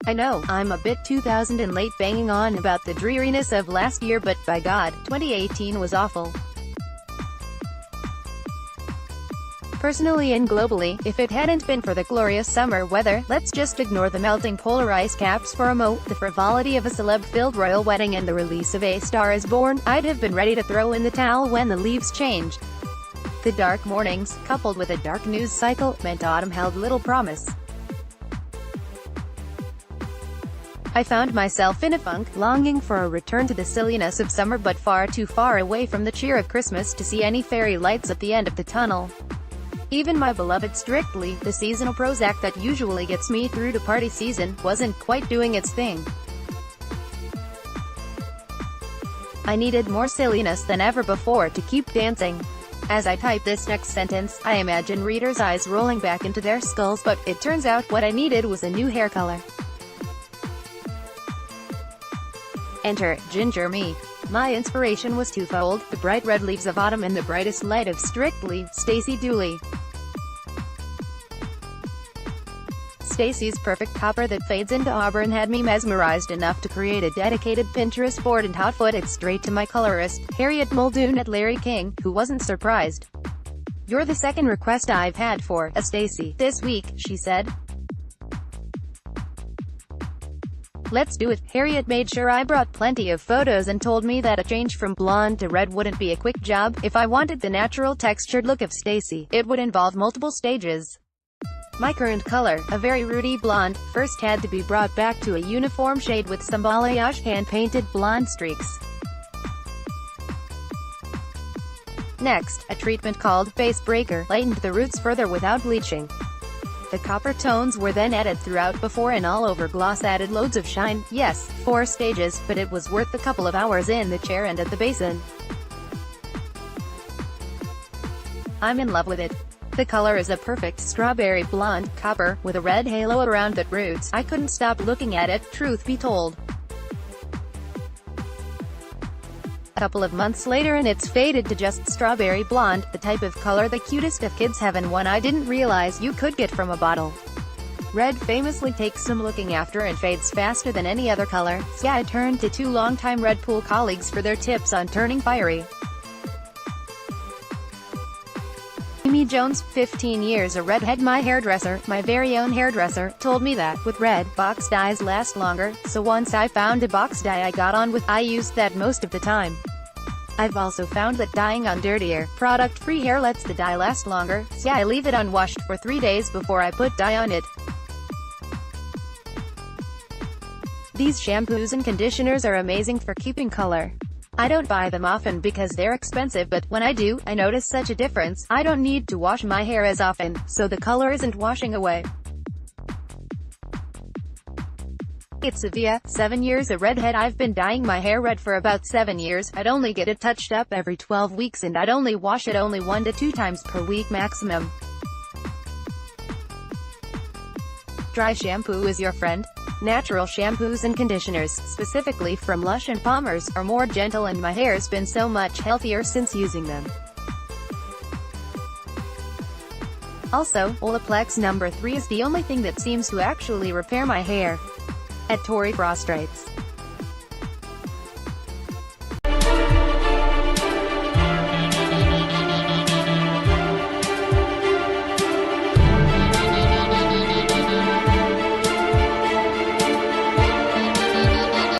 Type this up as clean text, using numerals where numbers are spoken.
I know, I'm a bit 2000 and late banging on about the dreariness of last year, but by God, 2018 was awful. Personally and globally, if it hadn't been for the glorious summer weather, let's just ignore the melting polar ice caps for a mo, the frivolity of a celeb-filled royal wedding and the release of A Star is Born, I'd have been ready to throw in the towel when the leaves changed. The dark mornings, coupled with a dark news cycle, meant autumn held little promise. I found myself in a funk, longing for a return to the silliness of summer but far too far away from the cheer of Christmas to see any fairy lights at the end of the tunnel. Even my beloved Strictly, the seasonal Prozac that usually gets me through to party season, wasn't quite doing its thing. I needed more silliness than ever before to keep dancing. As I type this next sentence, I imagine readers' eyes rolling back into their skulls, but it turns out what I needed was a new hair color. Enter Ginger Me. My inspiration was twofold: the bright red leaves of autumn and the brightest light of Strictly, Stacey Dooley. Stacey's perfect copper that fades into auburn had me mesmerized enough to create a dedicated Pinterest board and hotfoot it straight to my colorist, Harriet Muldoon at Larry King, who wasn't surprised. "You're the second request I've had for a Stacey this week," she said. "Let's do it." Harriet made sure I brought plenty of photos and told me that a change from blonde to red wouldn't be a quick job. If I wanted the natural textured look of Stacey, it would involve multiple stages. My current color, a very ruddy blonde, first had to be brought back to a uniform shade with some balayage hand-painted blonde streaks. Next, a treatment called Base Breaker lightened the roots further without bleaching. The copper tones were then added throughout before an all-over gloss added loads of shine. Yes, 4 stages, but it was worth the couple of hours in the chair and at the basin. I'm in love with it. The color is a perfect strawberry blonde, copper, with a red halo around the roots. I couldn't stop looking at it, truth be told. A couple of months later and it's faded to just strawberry blonde, the type of color the cutest of kids have and one I didn't realize you could get from a bottle. Red famously takes some looking after and fades faster than any other color, so I turned to 2 longtime Red Pool colleagues for their tips on turning fiery. Amy Jones, 15 years a redhead, my hairdresser, my very own hairdresser, told me that, with red, box dyes last longer, so once I found a box dye I got on with, I used that most of the time. I've also found that dyeing on dirtier, product-free hair lets the dye last longer, so I leave it unwashed for 3 days before I put dye on it. These shampoos and conditioners are amazing for keeping color. I don't buy them often because they're expensive, but when I do, I notice such a difference. I don't need to wash my hair as often, so the color isn't washing away. It's Savia, 7 years a redhead. I've been dyeing my hair red for about 7 years. I'd only get it touched up every 12 weeks and I'd only wash it 1 to 2 times per week maximum. Dry shampoo is your friend. Natural shampoos and conditioners, specifically from Lush and Palmer's, are more gentle and my hair's been so much healthier since using them. Also, Olaplex No. 3 is the only thing that seems to actually repair my hair. At Tory Frost writes,